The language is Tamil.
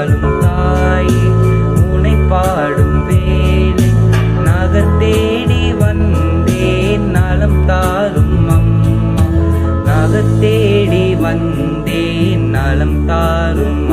வாழும் தாயே உனை பாடும் வேலை நகர் தேடி வந்தேன் நலம் தாரும் அம்மா நகர் தேடி வந்தேன் நலம் தாரும்